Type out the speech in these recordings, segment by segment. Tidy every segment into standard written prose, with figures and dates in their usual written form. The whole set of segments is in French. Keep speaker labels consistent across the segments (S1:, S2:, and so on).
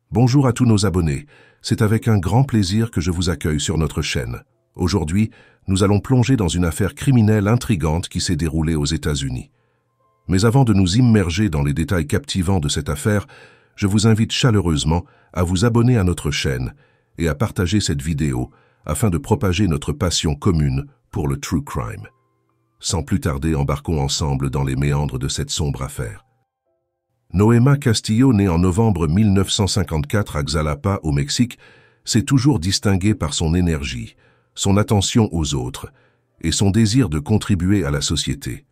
S1: Bonjour à tous nos abonnés, c'est avec un grand plaisir que je vous accueille sur notre chaîne. Aujourd'hui, nous allons plonger dans une affaire criminelle intrigante qui s'est déroulée aux États-Unis. Mais avant de nous immerger dans les détails captivants de cette affaire, je vous invite chaleureusement à vous abonner à notre chaîne et à partager cette vidéo afin de propager notre passion commune pour le true crime. Sans plus tarder, embarquons ensemble dans les méandres de cette sombre affaire. Noema Castillo, née en novembre 1954 à Xalapa, au Mexique, s'est toujours distinguée par son énergie, son attention aux autres et son désir de contribuer à la société.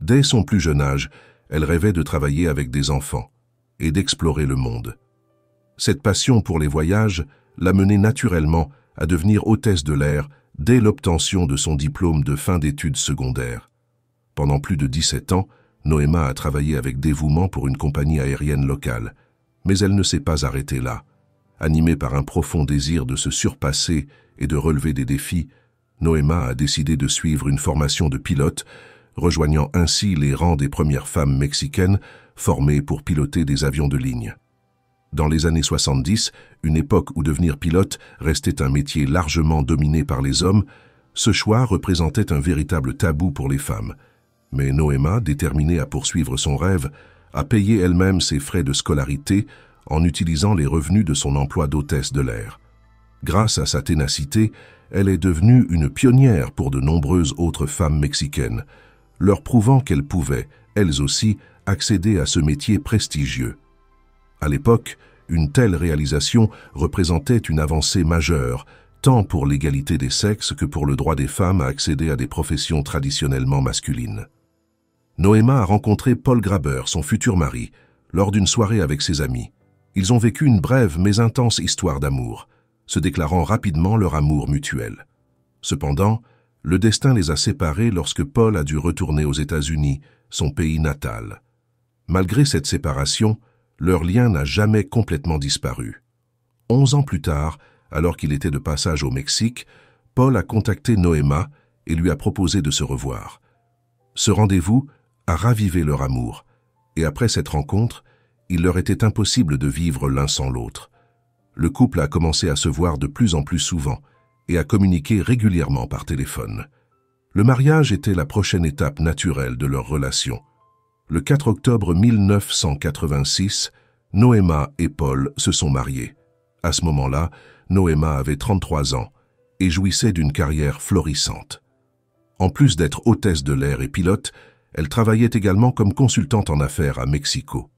S1: Dès son plus jeune âge, elle rêvait de travailler avec des enfants et d'explorer le monde. Cette passion pour les voyages l'a menée naturellement à devenir hôtesse de l'air dès l'obtention de son diplôme de fin d'études secondaires. Pendant plus de 17 ans, Noema a travaillé avec dévouement pour une compagnie aérienne locale, mais elle ne s'est pas arrêtée là. Animée par un profond désir de se surpasser et de relever des défis, Noema a décidé de suivre une formation de pilote, rejoignant ainsi les rangs des premières femmes mexicaines formées pour piloter des avions de ligne. Dans les années 70, une époque où devenir pilote restait un métier largement dominé par les hommes, ce choix représentait un véritable tabou pour les femmes. Mais Noema, déterminée à poursuivre son rêve, a payé elle-même ses frais de scolarité en utilisant les revenus de son emploi d'hôtesse de l'air. Grâce à sa ténacité, elle est devenue une pionnière pour de nombreuses autres femmes mexicaines, leur prouvant qu'elles pouvaient, elles aussi, accéder à ce métier prestigieux. À l'époque, une telle réalisation représentait une avancée majeure, tant pour l'égalité des sexes que pour le droit des femmes à accéder à des professions traditionnellement masculines. Noema a rencontré Paul Graber, son futur mari, lors d'une soirée avec ses amis. Ils ont vécu une brève mais intense histoire d'amour, se déclarant rapidement leur amour mutuel. Cependant, le destin les a séparés lorsque Paul a dû retourner aux États-Unis, son pays natal. Malgré cette séparation, leur lien n'a jamais complètement disparu. 11 ans plus tard, alors qu'il était de passage au Mexique, Paul a contacté Noema et lui a proposé de se revoir. Ce rendez-vous a ravivé leur amour, et après cette rencontre, il leur était impossible de vivre l'un sans l'autre. Le couple a commencé à se voir de plus en plus souvent et à communiquer régulièrement par téléphone. Le mariage était la prochaine étape naturelle de leur relation. Le 4 octobre 1986, Noema et Paul se sont mariés. À ce moment-là, Noema avait 33 ans et jouissait d'une carrière florissante. En plus d'être hôtesse de l'air et pilote, elle travaillait également comme consultante en affaires à Mexico.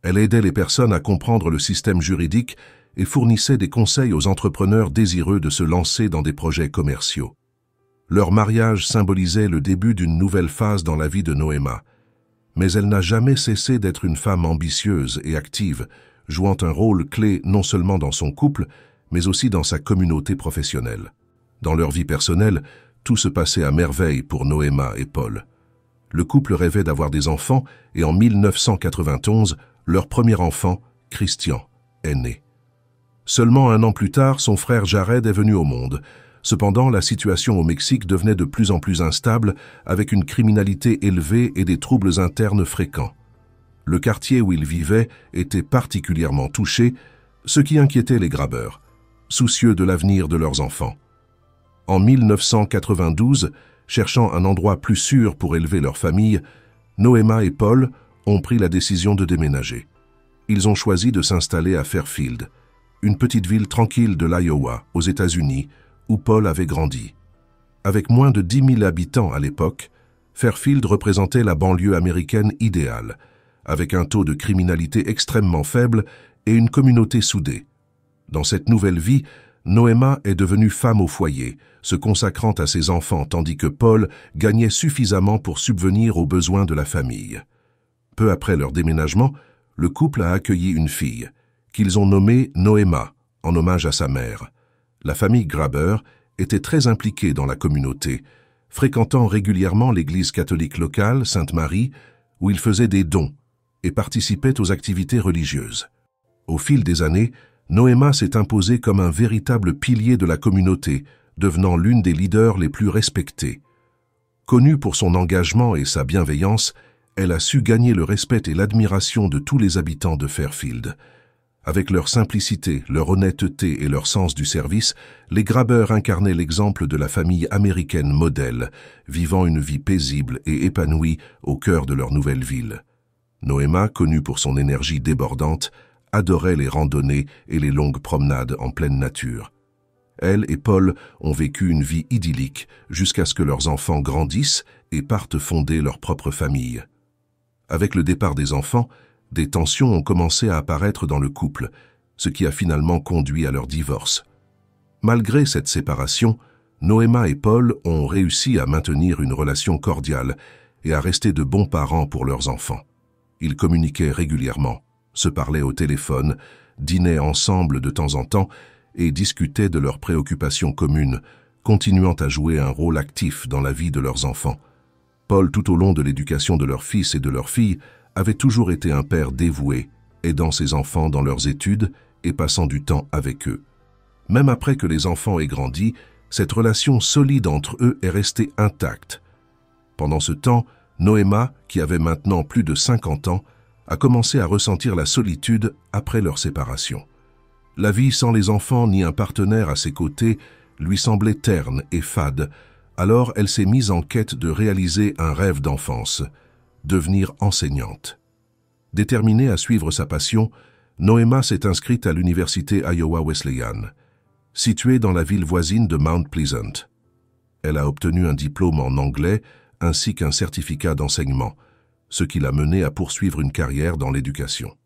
S1: Elle aidait les personnes à comprendre le système juridique et fournissait des conseils aux entrepreneurs désireux de se lancer dans des projets commerciaux. Leur mariage symbolisait le début d'une nouvelle phase dans la vie de Noema, mais elle n'a jamais cessé d'être une femme ambitieuse et active, jouant un rôle clé non seulement dans son couple, mais aussi dans sa communauté professionnelle. Dans leur vie personnelle, tout se passait à merveille pour Noema et Paul. Le couple rêvait d'avoir des enfants et en 1991, leur premier enfant, Christian, est né. Seulement un an plus tard, son frère Jared est venu au monde. Cependant, la situation au Mexique devenait de plus en plus instable, avec une criminalité élevée et des troubles internes fréquents. Le quartier où ils vivaient était particulièrement touché, ce qui inquiétait les Graber, soucieux de l'avenir de leurs enfants. En 1992, cherchant un endroit plus sûr pour élever leur famille, Noema et Paul ont pris la décision de déménager. Ils ont choisi de s'installer à Fairfield, une petite ville tranquille de l'Iowa, aux États-Unis, où Paul avait grandi. Avec moins de 10 000 habitants à l'époque, Fairfield représentait la banlieue américaine idéale, avec un taux de criminalité extrêmement faible et une communauté soudée. Dans cette nouvelle vie, Noema est devenue femme au foyer, se consacrant à ses enfants tandis que Paul gagnait suffisamment pour subvenir aux besoins de la famille. Peu après leur déménagement, le couple a accueilli une fille, qu'ils ont nommée Noema, en hommage à sa mère. La famille Graber était très impliquée dans la communauté, fréquentant régulièrement l'église catholique locale, Sainte-Marie, où ils faisaient des dons et participaient aux activités religieuses. Au fil des années, Noema s'est imposée comme un véritable pilier de la communauté, devenant l'une des leaders les plus respectées. Connue pour son engagement et sa bienveillance, elle a su gagner le respect et l'admiration de tous les habitants de Fairfield. Avec leur simplicité, leur honnêteté et leur sens du service, les grabeurs incarnaient l'exemple de la famille américaine modèle, vivant une vie paisible et épanouie au cœur de leur nouvelle ville. Noéma, connue pour son énergie débordante, adorait les randonnées et les longues promenades en pleine nature. Elle et Paul ont vécu une vie idyllique jusqu'à ce que leurs enfants grandissent et partent fonder leur propre famille. Avec le départ des enfants, des tensions ont commencé à apparaître dans le couple, ce qui a finalement conduit à leur divorce. Malgré cette séparation, Noéma et Paul ont réussi à maintenir une relation cordiale et à rester de bons parents pour leurs enfants. Ils communiquaient régulièrement, se parlaient au téléphone, dînaient ensemble de temps en temps et discutaient de leurs préoccupations communes, continuant à jouer un rôle actif dans la vie de leurs enfants. Paul, tout au long de l'éducation de leurs fils et de leurs filles, avait toujours été un père dévoué, aidant ses enfants dans leurs études et passant du temps avec eux. Même après que les enfants aient grandi, cette relation solide entre eux est restée intacte. Pendant ce temps, Noéma, qui avait maintenant plus de 50 ans, a commencé à ressentir la solitude après leur séparation. La vie sans les enfants ni un partenaire à ses côtés lui semblait terne et fade, alors elle s'est mise en quête de réaliser un rêve d'enfance, devenir enseignante. Déterminée à suivre sa passion, Noéma s'est inscrite à l'université Iowa Wesleyan, située dans la ville voisine de Mount Pleasant. Elle a obtenu un diplôme en anglais ainsi qu'un certificat d'enseignement, ce qui l'a menée à poursuivre une carrière dans l'éducation.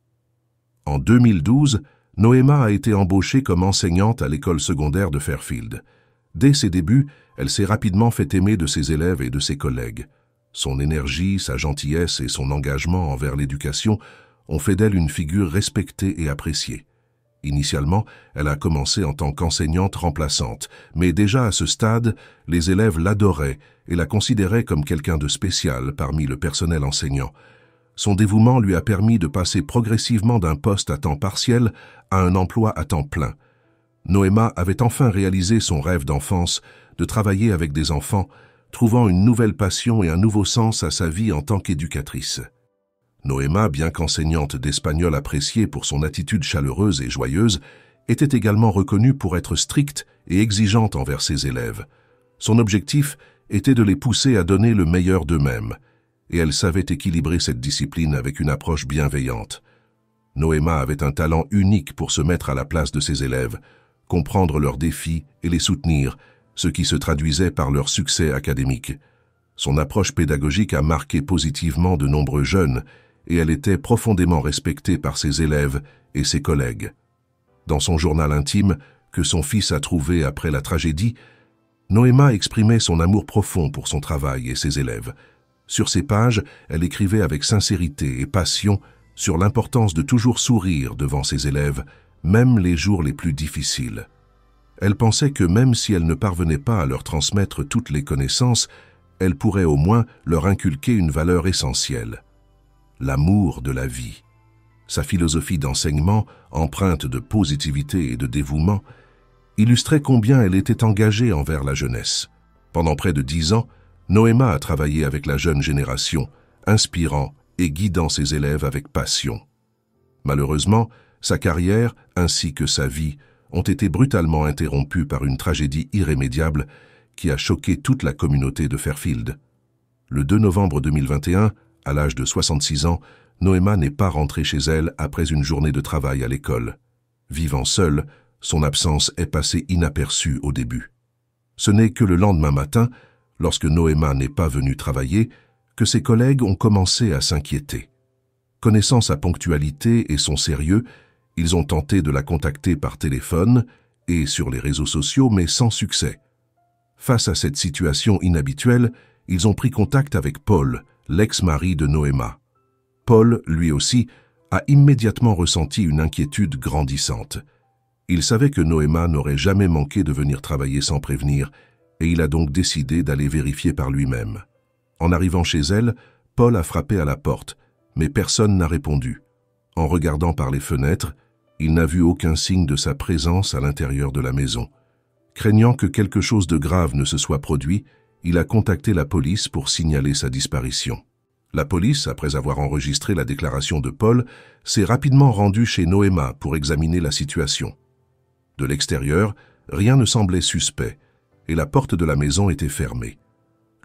S1: En 2012, Noéma a été embauchée comme enseignante à l'école secondaire de Fairfield. Dès ses débuts, elle s'est rapidement fait aimer de ses élèves et de ses collègues. Son énergie, sa gentillesse et son engagement envers l'éducation ont fait d'elle une figure respectée et appréciée. Initialement, elle a commencé en tant qu'enseignante remplaçante, mais déjà à ce stade, les élèves l'adoraient et la considéraient comme quelqu'un de spécial parmi le personnel enseignant. Son dévouement lui a permis de passer progressivement d'un poste à temps partiel à un emploi à temps plein. Noéma avait enfin réalisé son rêve d'enfance de travailler avec des enfants, trouvant une nouvelle passion et un nouveau sens à sa vie en tant qu'éducatrice. Noéma, bien qu'enseignante d'espagnol appréciée pour son attitude chaleureuse et joyeuse, était également reconnue pour être stricte et exigeante envers ses élèves. Son objectif était de les pousser à donner le meilleur d'eux-mêmes, et elle savait équilibrer cette discipline avec une approche bienveillante. Noéma avait un talent unique pour se mettre à la place de ses élèves, comprendre leurs défis et les soutenir, ce qui se traduisait par leur succès académique. Son approche pédagogique a marqué positivement de nombreux jeunes et elle était profondément respectée par ses élèves et ses collègues. Dans son journal intime, que son fils a trouvé après la tragédie, Noéma exprimait son amour profond pour son travail et ses élèves. Sur ses pages, elle écrivait avec sincérité et passion sur l'importance de toujours sourire devant ses élèves, même les jours les plus difficiles. Elle pensait que même si elle ne parvenait pas à leur transmettre toutes les connaissances, elle pourrait au moins leur inculquer une valeur essentielle: l'amour de la vie. Sa philosophie d'enseignement, empreinte de positivité et de dévouement, illustrait combien elle était engagée envers la jeunesse. Pendant près de 10 ans, Noéma a travaillé avec la jeune génération, inspirant et guidant ses élèves avec passion. Malheureusement, sa carrière ainsi que sa vie ont été brutalement interrompues par une tragédie irrémédiable qui a choqué toute la communauté de Fairfield. Le 2 novembre 2021, à l'âge de 66 ans, Noéma n'est pas rentrée chez elle après une journée de travail à l'école. Vivant seule, son absence est passée inaperçue au début. Ce n'est que le lendemain matin, lorsque Noéma n'est pas venue travailler, que ses collègues ont commencé à s'inquiéter. Connaissant sa ponctualité et son sérieux, ils ont tenté de la contacter par téléphone et sur les réseaux sociaux, mais sans succès. Face à cette situation inhabituelle, ils ont pris contact avec Paul, l'ex-mari de Noéma. Paul, lui aussi, a immédiatement ressenti une inquiétude grandissante. Il savait que Noéma n'aurait jamais manqué de venir travailler sans prévenir, et il a donc décidé d'aller vérifier par lui-même. En arrivant chez elle, Paul a frappé à la porte, mais personne n'a répondu. En regardant par les fenêtres, il n'a vu aucun signe de sa présence à l'intérieur de la maison. Craignant que quelque chose de grave ne se soit produit, il a contacté la police pour signaler sa disparition. La police, après avoir enregistré la déclaration de Paul, s'est rapidement rendue chez Noéma pour examiner la situation. De l'extérieur, rien ne semblait suspect, et la porte de la maison était fermée.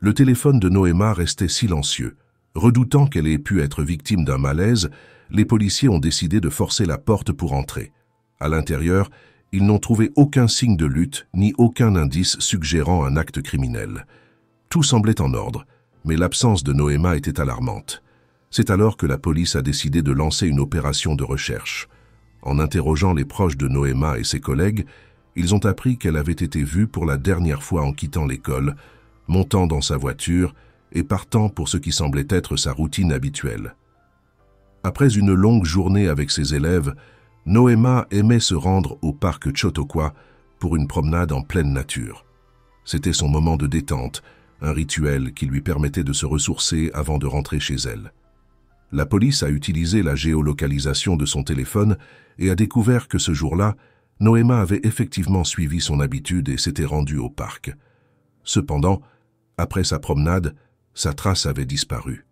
S1: Le téléphone de Noéma restait silencieux. Redoutant qu'elle ait pu être victime d'un malaise, les policiers ont décidé de forcer la porte pour entrer. À l'intérieur, ils n'ont trouvé aucun signe de lutte ni aucun indice suggérant un acte criminel. Tout semblait en ordre, mais l'absence de Noéma était alarmante. C'est alors que la police a décidé de lancer une opération de recherche. En interrogeant les proches de Noéma et ses collègues, ils ont appris qu'elle avait été vue pour la dernière fois en quittant l'école, montant dans sa voiture et partant pour ce qui semblait être sa routine habituelle. Après une longue journée avec ses élèves, Noéma aimait se rendre au parc Chautauqua pour une promenade en pleine nature. C'était son moment de détente, un rituel qui lui permettait de se ressourcer avant de rentrer chez elle. La police a utilisé la géolocalisation de son téléphone et a découvert que ce jour-là, Noéma avait effectivement suivi son habitude et s'était rendue au parc. Cependant, après sa promenade, sa trace avait disparu.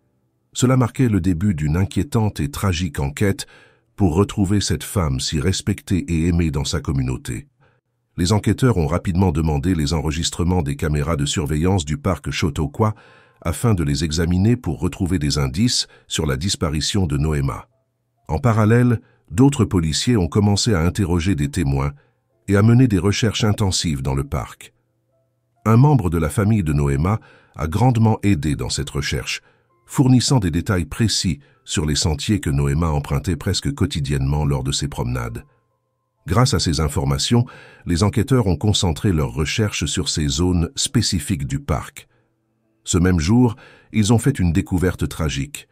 S1: Cela marquait le début d'une inquiétante et tragique enquête pour retrouver cette femme si respectée et aimée dans sa communauté. Les enquêteurs ont rapidement demandé les enregistrements des caméras de surveillance du parc Chautauqua afin de les examiner pour retrouver des indices sur la disparition de Noéma. En parallèle, d'autres policiers ont commencé à interroger des témoins et à mener des recherches intensives dans le parc. Un membre de la famille de Noéma a grandement aidé dans cette recherche, fournissant des détails précis sur les sentiers que Noéma empruntait presque quotidiennement lors de ses promenades. Grâce à ces informations, les enquêteurs ont concentré leurs recherches sur ces zones spécifiques du parc. Ce même jour, ils ont fait une découverte tragique.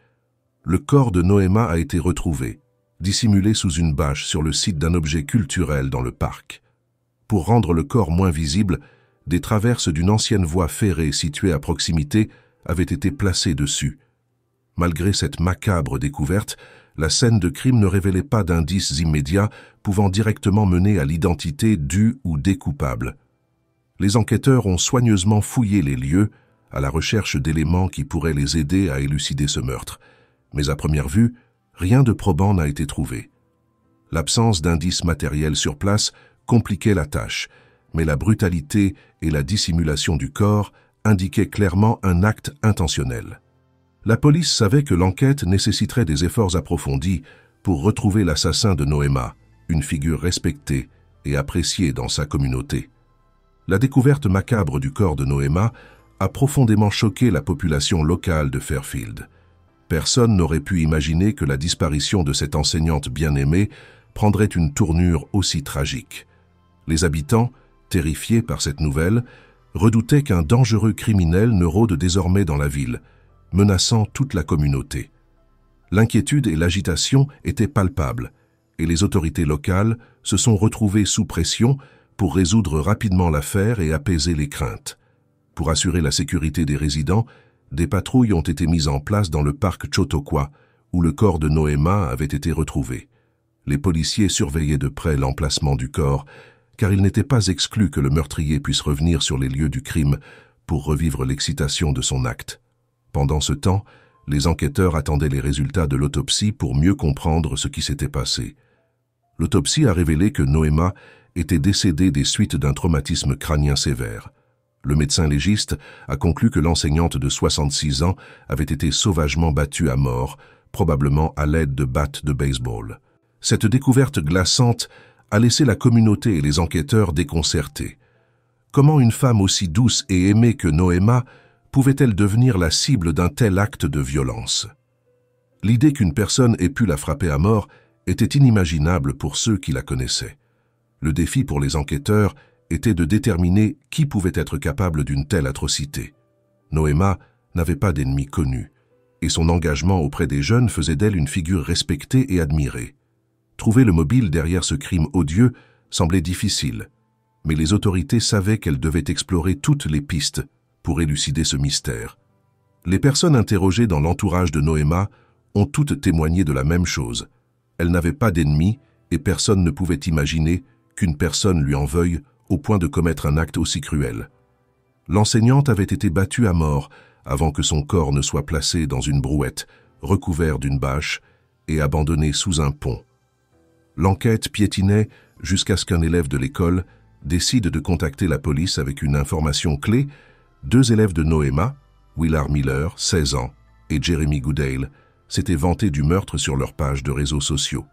S1: Le corps de Noéma a été retrouvé, dissimulé sous une bâche sur le site d'un objet culturel dans le parc. Pour rendre le corps moins visible, des traverses d'une ancienne voie ferrée située à proximité avaient été placées dessus. Malgré cette macabre découverte, la scène de crime ne révélait pas d'indices immédiats pouvant directement mener à l'identité du ou des coupables. Les enquêteurs ont soigneusement fouillé les lieux à la recherche d'éléments qui pourraient les aider à élucider ce meurtre. Mais à première vue, rien de probant n'a été trouvé. L'absence d'indices matériels sur place compliquait la tâche, mais la brutalité et la dissimulation du corps indiquaient clairement un acte intentionnel. La police savait que l'enquête nécessiterait des efforts approfondis pour retrouver l'assassin de Noéma, une figure respectée et appréciée dans sa communauté. La découverte macabre du corps de Noéma a profondément choqué la population locale de Fairfield. Personne n'aurait pu imaginer que la disparition de cette enseignante bien-aimée prendrait une tournure aussi tragique. Les habitants, terrifiés par cette nouvelle, redoutaient qu'un dangereux criminel ne rôde désormais dans la ville, menaçant toute la communauté. L'inquiétude et l'agitation étaient palpables, et les autorités locales se sont retrouvées sous pression pour résoudre rapidement l'affaire et apaiser les craintes. Pour assurer la sécurité des résidents, des patrouilles ont été mises en place dans le parc Chautauqua, où le corps de Noéma avait été retrouvé. Les policiers surveillaient de près l'emplacement du corps, car il n'était pas exclu que le meurtrier puisse revenir sur les lieux du crime pour revivre l'excitation de son acte. Pendant ce temps, les enquêteurs attendaient les résultats de l'autopsie pour mieux comprendre ce qui s'était passé. L'autopsie a révélé que Noéma était décédée des suites d'un traumatisme crânien sévère. Le médecin légiste a conclu que l'enseignante de 66 ans avait été sauvagement battue à mort, probablement à l'aide de battes de baseball. Cette découverte glaçante a laissé la communauté et les enquêteurs déconcertés. Comment une femme aussi douce et aimée que Noéma pouvait-elle devenir la cible d'un tel acte de violence? L'idée qu'une personne ait pu la frapper à mort était inimaginable pour ceux qui la connaissaient. Le défi pour les enquêteurs était de déterminer qui pouvait être capable d'une telle atrocité. Noéma n'avait pas d'ennemis connus, et son engagement auprès des jeunes faisait d'elle une figure respectée et admirée. Trouver le mobile derrière ce crime odieux semblait difficile, mais les autorités savaient qu'elles devaient explorer toutes les pistes pour élucider ce mystère. Les personnes interrogées dans l'entourage de Noéma ont toutes témoigné de la même chose. Elle n'avait pas d'ennemis et personne ne pouvait imaginer qu'une personne lui en veuille au point de commettre un acte aussi cruel. L'enseignante avait été battue à mort avant que son corps ne soit placé dans une brouette, recouvert d'une bâche et abandonné sous un pont. L'enquête piétinait jusqu'à ce qu'un élève de l'école décide de contacter la police avec une information clé. 2 élèves de Noéma, Willard Miller, 16 ans, et Jeremy Goodale, s'étaient vantés du meurtre sur leur page de réseaux sociaux.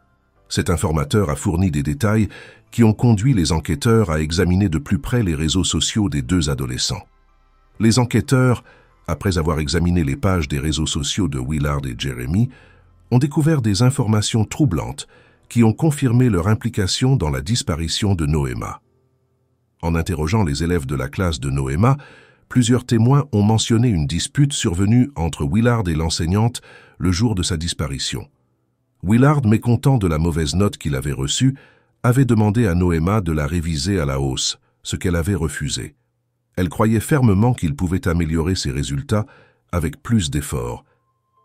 S1: Cet informateur a fourni des détails qui ont conduit les enquêteurs à examiner de plus près les réseaux sociaux des 2 adolescents. Les enquêteurs, après avoir examiné les pages des réseaux sociaux de Willard et Jeremy, ont découvert des informations troublantes qui ont confirmé leur implication dans la disparition de Noéma. En interrogeant les élèves de la classe de Noéma, plusieurs témoins ont mentionné une dispute survenue entre Willard et l'enseignante le jour de sa disparition. Willard, mécontent de la mauvaise note qu'il avait reçue, avait demandé à Noéma de la réviser à la hausse, ce qu'elle avait refusé. Elle croyait fermement qu'il pouvait améliorer ses résultats avec plus d'efforts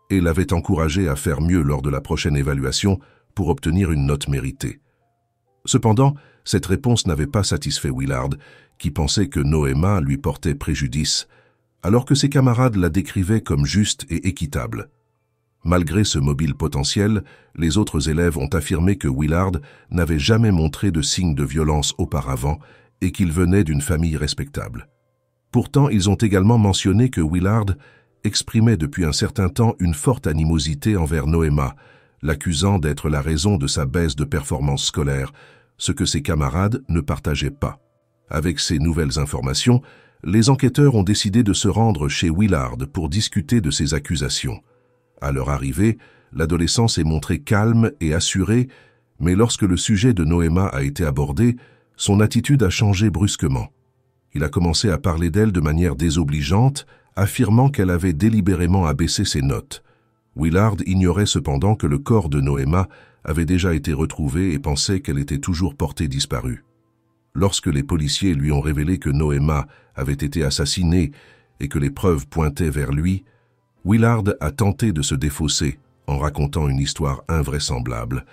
S1: et l'avait encouragé à faire mieux lors de la prochaine évaluation pour obtenir une note méritée. Cependant, cette réponse n'avait pas satisfait Willard, qui pensait que Noéma lui portait préjudice, alors que ses camarades la décrivaient comme juste et équitable. Malgré ce mobile potentiel, les autres élèves ont affirmé que Willard n'avait jamais montré de signes de violence auparavant et qu'il venait d'une famille respectable. Pourtant, ils ont également mentionné que Willard exprimait depuis un certain temps une forte animosité envers Noéma, l'accusant d'être la raison de sa baisse de performance scolaire, ce que ses camarades ne partageaient pas. Avec ces nouvelles informations, les enquêteurs ont décidé de se rendre chez Willard pour discuter de ces accusations. À leur arrivée, l'adolescent s'est montré calme et assuré, mais lorsque le sujet de Noéma a été abordé, son attitude a changé brusquement. Il a commencé à parler d'elle de manière désobligeante, affirmant qu'elle avait délibérément abaissé ses notes. Willard ignorait cependant que le corps de Noéma avait déjà été retrouvé et pensait qu'elle était toujours portée disparue. Lorsque les policiers lui ont révélé que Noéma avait été assassinée et que les preuves pointaient vers lui, Willard a tenté de se défausser en racontant une histoire invraisemblable,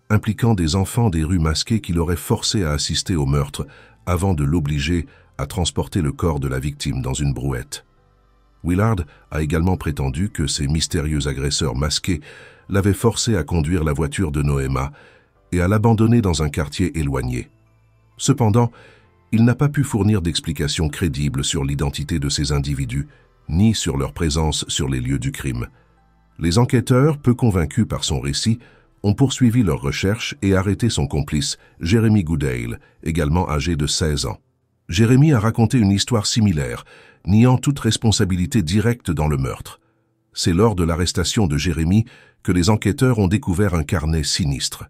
S1: impliquant des enfants des rues masquées qui l'auraient forcé à assister au meurtre avant de l'obliger à transporter le corps de la victime dans une brouette. Willard a également prétendu que ces mystérieux agresseurs masqués l'avaient forcé à conduire la voiture de Noéma et à l'abandonner dans un quartier éloigné. Cependant, il n'a pas pu fournir d'explications crédibles sur l'identité de ces individus, ni sur leur présence sur les lieux du crime. Les enquêteurs, peu convaincus par son récit, ont poursuivi leurs recherches et arrêté son complice, Jeremy Goodale, également âgé de 16 ans. Jeremy a raconté une histoire similaire, niant toute responsabilité directe dans le meurtre. C'est lors de l'arrestation de Jeremy que les enquêteurs ont découvert un carnet sinistre.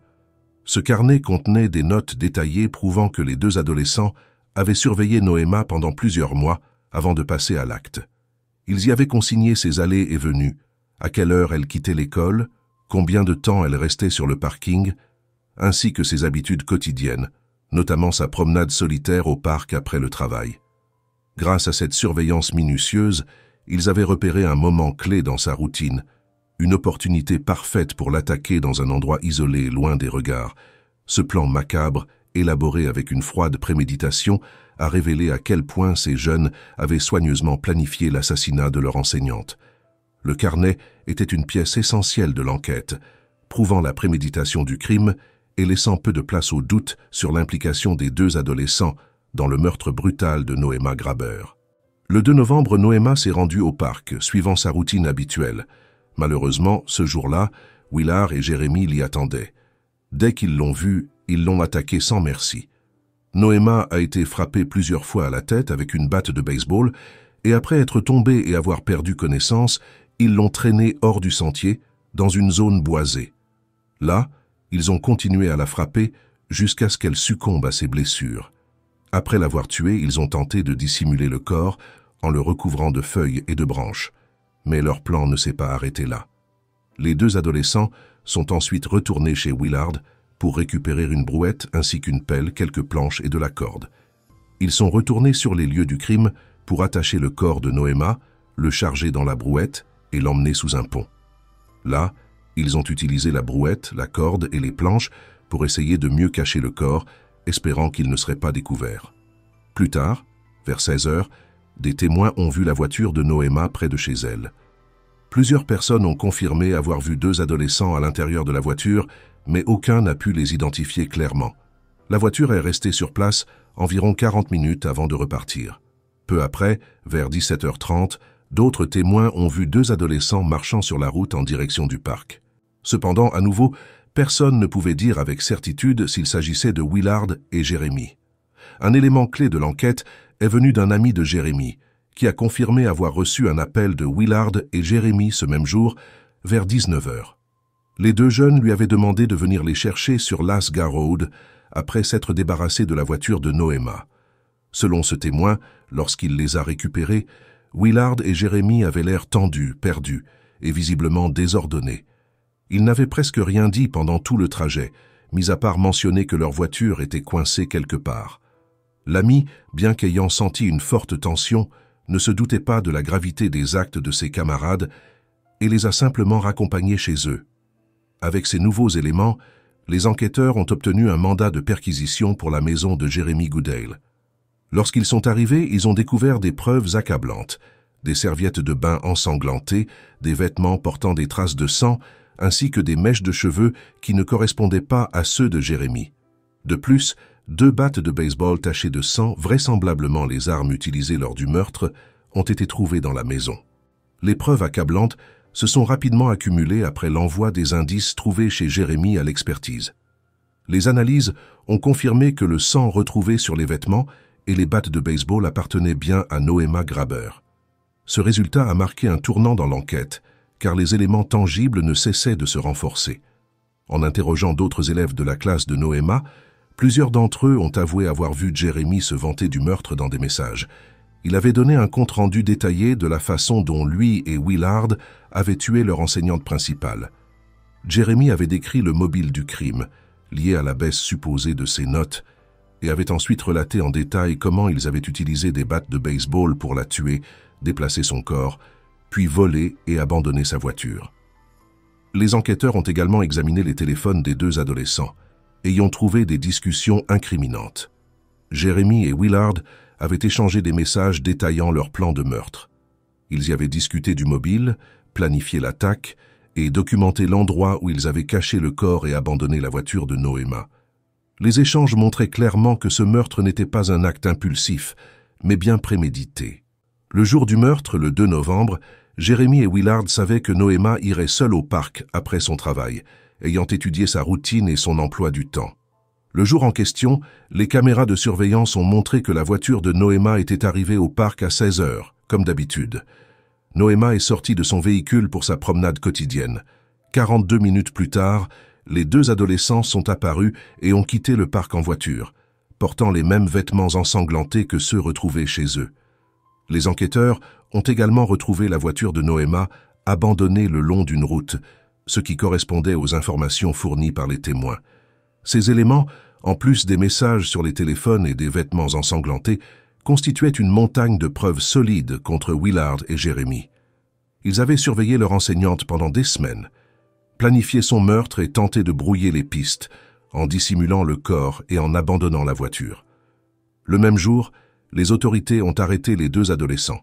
S1: Ce carnet contenait des notes détaillées prouvant que les 2 adolescents avaient surveillé Noéma pendant plusieurs mois avant de passer à l'acte. Ils y avaient consigné ses allées et venues, à quelle heure elle quittait l'école, combien de temps elle restait sur le parking, ainsi que ses habitudes quotidiennes, notamment sa promenade solitaire au parc après le travail. Grâce à cette surveillance minutieuse, ils avaient repéré un moment clé dans sa routine, une opportunité parfaite pour l'attaquer dans un endroit isolé, loin des regards. Ce plan macabre, élaboré avec une froide préméditation, a révélé à quel point ces jeunes avaient soigneusement planifié l'assassinat de leur enseignante. Le carnet était une pièce essentielle de l'enquête, prouvant la préméditation du crime et laissant peu de place au doute sur l'implication des 2 adolescents dans le meurtre brutal de Noéma Graber. Le 2 novembre, Noéma s'est rendue au parc, suivant sa routine habituelle. Malheureusement, ce jour-là, Willard et Jeremy l'y attendaient. Dès qu'ils l'ont vue, ils l'ont attaquée sans merci. Noéma a été frappée plusieurs fois à la tête avec une batte de baseball et après être tombée et avoir perdu connaissance, ils l'ont traînée hors du sentier, dans une zone boisée. Là, ils ont continué à la frapper jusqu'à ce qu'elle succombe à ses blessures. Après l'avoir tuée, ils ont tenté de dissimuler le corps en le recouvrant de feuilles et de branches. Mais leur plan ne s'est pas arrêté là. Les 2 adolescents sont ensuite retournés chez Willard pour récupérer une brouette ainsi qu'une pelle, quelques planches et de la corde. Ils sont retournés sur les lieux du crime pour attacher le corps de Noéma, le charger dans la brouette et l'emmener sous un pont. Là, ils ont utilisé la brouette, la corde et les planches pour essayer de mieux cacher le corps, espérant qu'il ne serait pas découvert. Plus tard, vers 16 heures, Des témoins ont vu la voiture de Noéma près de chez elle. Plusieurs personnes ont confirmé avoir vu deux adolescents à l'intérieur de la voiture, mais aucun n'a pu les identifier clairement. La voiture est restée sur place environ 40 minutes avant de repartir. Peu après, vers 17h30, d'autres témoins ont vu deux adolescents marchant sur la route en direction du parc. Cependant, à nouveau, personne ne pouvait dire avec certitude s'il s'agissait de Willard et Jérémy. Un élément clé de l'enquête est venu d'un ami de Jérémy, qui a confirmé avoir reçu un appel de Willard et Jérémy ce même jour, vers 19h. Les deux jeunes lui avaient demandé de venir les chercher sur Lasgar Road, après s'être débarrassés de la voiture de Noéma. Selon ce témoin, lorsqu'il les a récupérés, Willard et Jérémy avaient l'air tendus, perdus et visiblement désordonnés. Ils n'avaient presque rien dit pendant tout le trajet, mis à part mentionner que leur voiture était coincée quelque part. L'ami, bien qu'ayant senti une forte tension, ne se doutait pas de la gravité des actes de ses camarades et les a simplement raccompagnés chez eux. Avec ces nouveaux éléments, les enquêteurs ont obtenu un mandat de perquisition pour la maison de Jérémy Goodale. Lorsqu'ils sont arrivés, ils ont découvert des preuves accablantes, des serviettes de bain ensanglantées, des vêtements portant des traces de sang, ainsi que des mèches de cheveux qui ne correspondaient pas à ceux de Jérémy. De plus, deux battes de baseball tachées de sang, vraisemblablement les armes utilisées lors du meurtre, ont été trouvées dans la maison. Les preuves accablantes se sont rapidement accumulées après l'envoi des indices trouvés chez Jérémy à l'expertise. Les analyses ont confirmé que le sang retrouvé sur les vêtements et les battes de baseball appartenaient bien à Noéma Graber. Ce résultat a marqué un tournant dans l'enquête, car les éléments tangibles ne cessaient de se renforcer. En interrogeant d'autres élèves de la classe de Noéma, plusieurs d'entre eux ont avoué avoir vu Jérémy se vanter du meurtre dans des messages. Il avait donné un compte-rendu détaillé de la façon dont lui et Willard avaient tué leur enseignante principale. Jérémy avait décrit le mobile du crime, lié à la baisse supposée de ses notes, et avait ensuite relaté en détail comment ils avaient utilisé des battes de baseball pour la tuer, déplacer son corps, puis voler et abandonner sa voiture. Les enquêteurs ont également examiné les téléphones des deux adolescents et y ont trouvé des discussions incriminantes. Jérémy et Willard avaient échangé des messages détaillant leur plan de meurtre. Ils y avaient discuté du mobile, planifié l'attaque et documenté l'endroit où ils avaient caché le corps et abandonné la voiture de Noéma. Les échanges montraient clairement que ce meurtre n'était pas un acte impulsif, mais bien prémédité. Le jour du meurtre, le 2 novembre, Jérémy et Willard savaient que Noéma irait seule au parc après son travail, ayant étudié sa routine et son emploi du temps. Le jour en question, les caméras de surveillance ont montré que la voiture de Noéma était arrivée au parc à 16h, comme d'habitude. Noéma est sortie de son véhicule pour sa promenade quotidienne. 42 minutes plus tard, les deux adolescents sont apparus et ont quitté le parc en voiture, portant les mêmes vêtements ensanglantés que ceux retrouvés chez eux. Les enquêteurs ont également retrouvé la voiture de Noéma abandonnée le long d'une route, ce qui correspondait aux informations fournies par les témoins. Ces éléments, en plus des messages sur les téléphones et des vêtements ensanglantés, constituaient une montagne de preuves solides contre Willard et Jérémy. Ils avaient surveillé leur enseignante pendant des semaines, planifié son meurtre et tenté de brouiller les pistes, en dissimulant le corps et en abandonnant la voiture. Le même jour, les autorités ont arrêté les deux adolescents,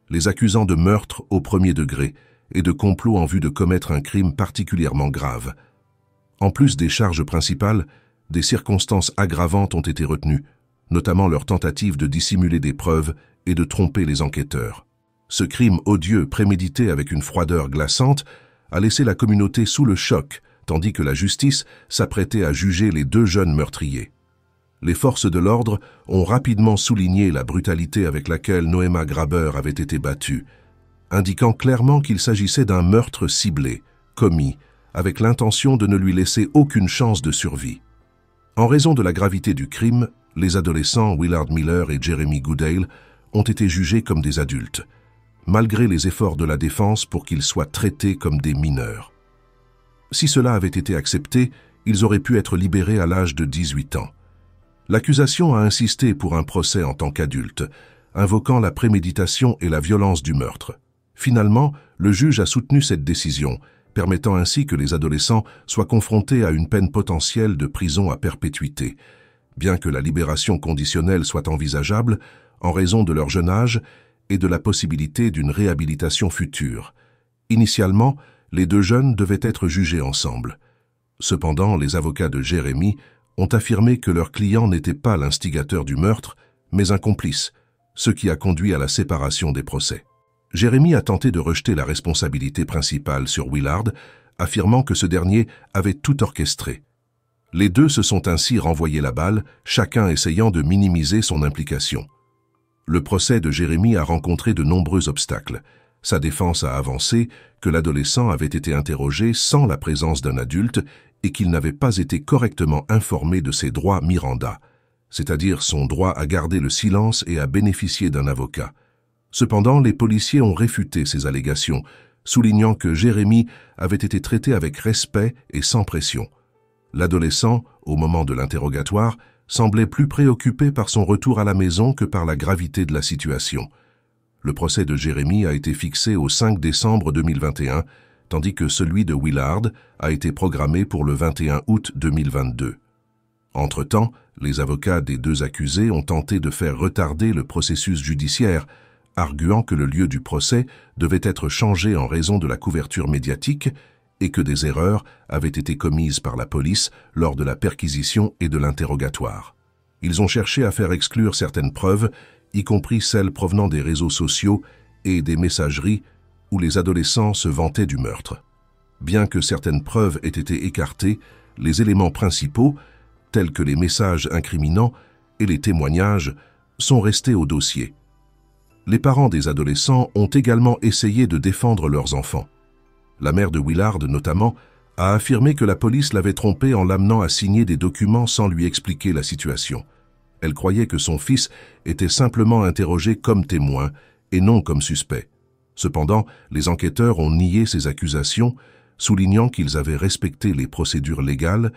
S1: les accusant de meurtre au premier degré et de complot en vue de commettre un crime particulièrement grave. En plus des charges principales, des circonstances aggravantes ont été retenues, notamment leur tentative de dissimuler des preuves et de tromper les enquêteurs. Ce crime odieux, prémédité avec une froideur glaçante, a laissé la communauté sous le choc, tandis que la justice s'apprêtait à juger les deux jeunes meurtriers. Les forces de l'ordre ont rapidement souligné la brutalité avec laquelle Noéma Graber avait été battue, indiquant clairement qu'il s'agissait d'un meurtre ciblé, commis, avec l'intention de ne lui laisser aucune chance de survie. En raison de la gravité du crime, les adolescents Willard Miller et Jérémy Goodale ont été jugés comme des adultes, malgré les efforts de la défense pour qu'ils soient traités comme des mineurs. Si cela avait été accepté, ils auraient pu être libérés à l'âge de 18 ans. L'accusation a insisté pour un procès en tant qu'adulte, invoquant la préméditation et la violence du meurtre. Finalement, le juge a soutenu cette décision, permettant ainsi que les adolescents soient confrontés à une peine potentielle de prison à perpétuité. Bien que la libération conditionnelle soit envisageable, en raison de leur jeune âge, et de la possibilité d'une réhabilitation future. Initialement, les deux jeunes devaient être jugés ensemble. Cependant, les avocats de Jérémy ont affirmé que leur client n'était pas l'instigateur du meurtre, mais un complice, ce qui a conduit à la séparation des procès. Jérémy a tenté de rejeter la responsabilité principale sur Willard, affirmant que ce dernier avait tout orchestré. Les deux se sont ainsi renvoyé la balle, chacun essayant de minimiser son implication. Le procès de Jérémy a rencontré de nombreux obstacles. Sa défense a avancé que l'adolescent avait été interrogé sans la présence d'un adulte et qu'il n'avait pas été correctement informé de ses droits Miranda, c'est-à-dire son droit à garder le silence et à bénéficier d'un avocat. Cependant, les policiers ont réfuté ces allégations, soulignant que Jérémy avait été traité avec respect et sans pression. L'adolescent, au moment de l'interrogatoire, semblait plus préoccupé par son retour à la maison que par la gravité de la situation. Le procès de Jérémy a été fixé au 5 décembre 2021, tandis que celui de Willard a été programmé pour le 21 août 2022. Entre-temps, les avocats des deux accusés ont tenté de faire retarder le processus judiciaire, arguant que le lieu du procès devait être changé en raison de la couverture médiatique et que des erreurs avaient été commises par la police lors de la perquisition et de l'interrogatoire. Ils ont cherché à faire exclure certaines preuves, y compris celles provenant des réseaux sociaux et des messageries où les adolescents se vantaient du meurtre. Bien que certaines preuves aient été écartées, les éléments principaux, tels que les messages incriminants et les témoignages, sont restés au dossier. Les parents des adolescents ont également essayé de défendre leurs enfants. La mère de Willard, notamment, a affirmé que la police l'avait trompé en l'amenant à signer des documents sans lui expliquer la situation. Elle croyait que son fils était simplement interrogé comme témoin et non comme suspect. Cependant, les enquêteurs ont nié ces accusations, soulignant qu'ils avaient respecté les procédures légales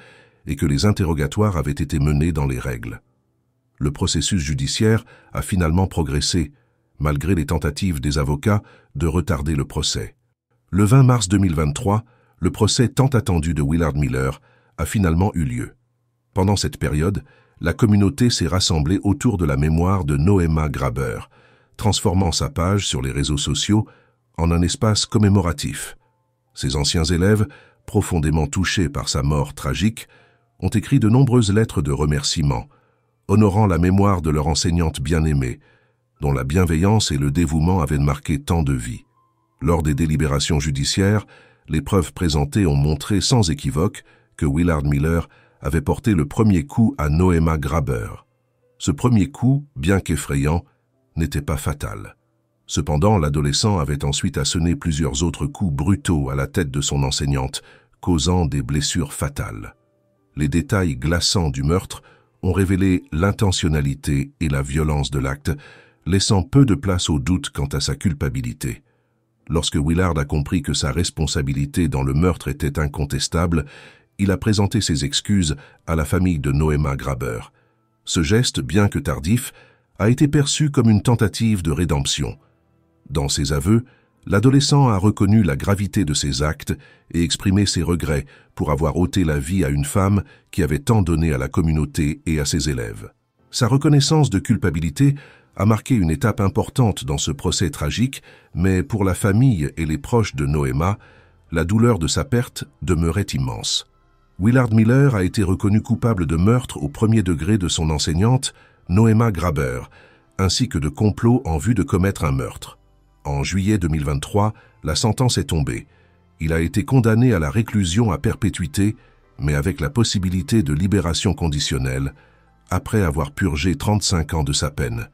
S1: et que les interrogatoires avaient été menés dans les règles. Le processus judiciaire a finalement progressé, malgré les tentatives des avocats de retarder le procès. Le 20 mars 2023, le procès tant attendu de Willard Miller a finalement eu lieu. Pendant cette période, la communauté s'est rassemblée autour de la mémoire de Noéma Graber, transformant sa page sur les réseaux sociaux en un espace commémoratif. Ses anciens élèves, profondément touchés par sa mort tragique, ont écrit de nombreuses lettres de remerciement, honorant la mémoire de leur enseignante bien-aimée, dont la bienveillance et le dévouement avaient marqué tant de vies. Lors des délibérations judiciaires, les preuves présentées ont montré sans équivoque que Willard Miller avait porté le premier coup à Noéma Graber. Ce premier coup, bien qu'effrayant, n'était pas fatal. Cependant, l'adolescent avait ensuite asséné plusieurs autres coups brutaux à la tête de son enseignante, causant des blessures fatales. Les détails glaçants du meurtre ont révélé l'intentionnalité et la violence de l'acte, laissant peu de place au doute quant à sa culpabilité. Lorsque Willard a compris que sa responsabilité dans le meurtre était incontestable, il a présenté ses excuses à la famille de Noéma Graber. Ce geste, bien que tardif, a été perçu comme une tentative de rédemption. Dans ses aveux, l'adolescent a reconnu la gravité de ses actes et exprimé ses regrets pour avoir ôté la vie à une femme qui avait tant donné à la communauté et à ses élèves. Sa reconnaissance de culpabilité a marqué une étape importante dans ce procès tragique, mais pour la famille et les proches de Noéma, la douleur de sa perte demeurait immense. Willard Miller a été reconnu coupable de meurtre au premier degré de son enseignante, Noéma Graber, ainsi que de complot en vue de commettre un meurtre. En juillet 2023, la sentence est tombée. Il a été condamné à la réclusion à perpétuité, mais avec la possibilité de libération conditionnelle, après avoir purgé 35 ans de sa peine.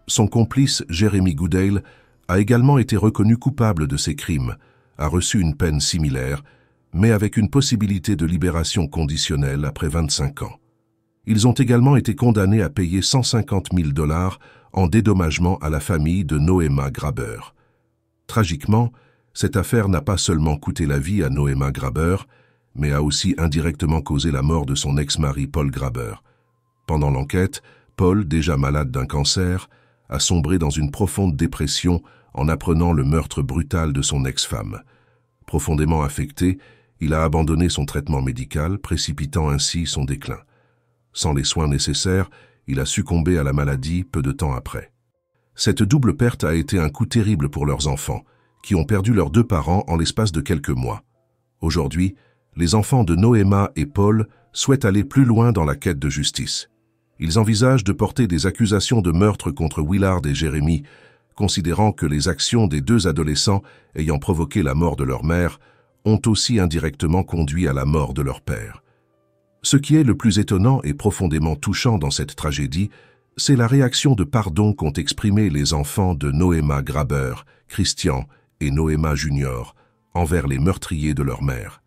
S1: Son complice, Jérémy Goodale, a également été reconnu coupable de ces crimes, a reçu une peine similaire, mais avec une possibilité de libération conditionnelle après 25 ans. Ils ont également été condamnés à payer 150 000 $ en dédommagement à la famille de Noéma Graber. Tragiquement, cette affaire n'a pas seulement coûté la vie à Noéma Graber, mais a aussi indirectement causé la mort de son ex-mari Paul Graber. Pendant l'enquête, Paul, déjà malade d'un cancer, a sombré dans une profonde dépression en apprenant le meurtre brutal de son ex-femme. Profondément affecté, il a abandonné son traitement médical, précipitant ainsi son déclin. Sans les soins nécessaires, il a succombé à la maladie peu de temps après. Cette double perte a été un coup terrible pour leurs enfants, qui ont perdu leurs 2 parents en l'espace de quelques mois. Aujourd'hui, les enfants de Noéma et Paul souhaitent aller plus loin dans la quête de justice. Ils envisagent de porter des accusations de meurtre contre Willard et Jérémie, considérant que les actions des 2 adolescents ayant provoqué la mort de leur mère ont aussi indirectement conduit à la mort de leur père. Ce qui est le plus étonnant et profondément touchant dans cette tragédie, c'est la réaction de pardon qu'ont exprimé les enfants de Noéma Graber, Christian et Noéma Junior envers les meurtriers de leur mère.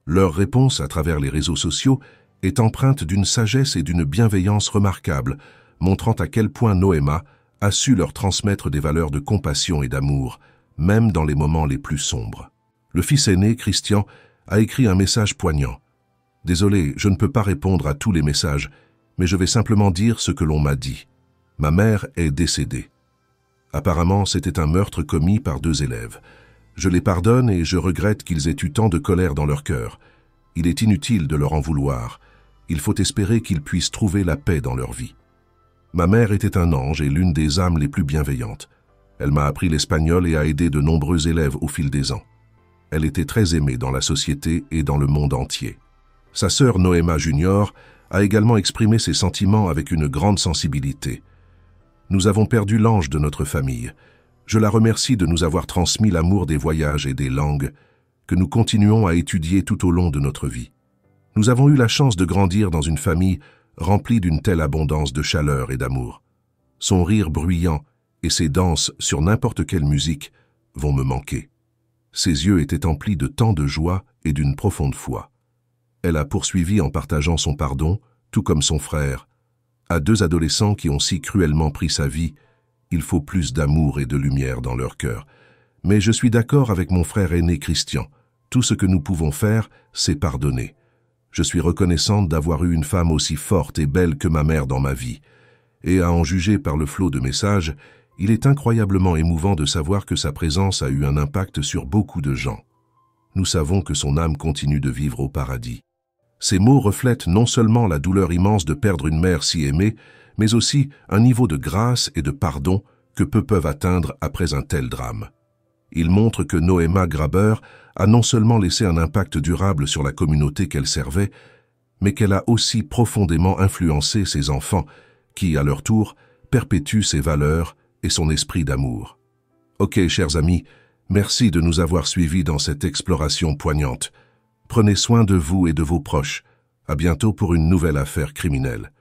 S1: Leur réponse à travers les réseaux sociaux est empreinte d'une sagesse et d'une bienveillance remarquables, montrant à quel point Noéma a su leur transmettre des valeurs de compassion et d'amour, même dans les moments les plus sombres. Le fils aîné, Christian, a écrit un message poignant. « Désolé, je ne peux pas répondre à tous les messages, mais je vais simplement dire ce que l'on m'a dit. Ma mère est décédée. Apparemment, c'était un meurtre commis par 2 élèves. Je les pardonne et je regrette qu'ils aient eu tant de colère dans leur cœur. Il est inutile de leur en vouloir. Il faut espérer qu'ils puissent trouver la paix dans leur vie. Ma mère était un ange et l'une des âmes les plus bienveillantes. Elle m'a appris l'espagnol et a aidé de nombreux élèves au fil des ans. Elle était très aimée dans la société et dans le monde entier. Sa sœur Noéma Junior a également exprimé ses sentiments avec une grande sensibilité. Nous avons perdu l'ange de notre famille. Je la remercie de nous avoir transmis l'amour des voyages et des langues que nous continuons à étudier tout au long de notre vie. Nous avons eu la chance de grandir dans une famille remplie d'une telle abondance de chaleur et d'amour. Son rire bruyant et ses danses sur n'importe quelle musique vont me manquer. Ses yeux étaient emplis de tant de joie et d'une profonde foi. Elle a poursuivi en partageant son pardon, tout comme son frère. À 2 adolescents qui ont si cruellement pris sa vie, il faut plus d'amour et de lumière dans leur cœur. Mais je suis d'accord avec mon frère aîné Christian. Tout ce que nous pouvons faire, c'est pardonner. Je suis reconnaissante d'avoir eu une femme aussi forte et belle que ma mère dans ma vie. Et à en juger par le flot de messages, il est incroyablement émouvant de savoir que sa présence a eu un impact sur beaucoup de gens. Nous savons que son âme continue de vivre au paradis. Ces mots reflètent non seulement la douleur immense de perdre une mère si aimée, mais aussi un niveau de grâce et de pardon que peu peuvent atteindre après un tel drame. Ils montrent que Noéma Graber a non seulement laissé un impact durable sur la communauté qu'elle servait, mais qu'elle a aussi profondément influencé ses enfants, qui, à leur tour, perpétuent ses valeurs et son esprit d'amour. Ok, chers amis, merci de nous avoir suivis dans cette exploration poignante. Prenez soin de vous et de vos proches. À bientôt pour une nouvelle affaire criminelle.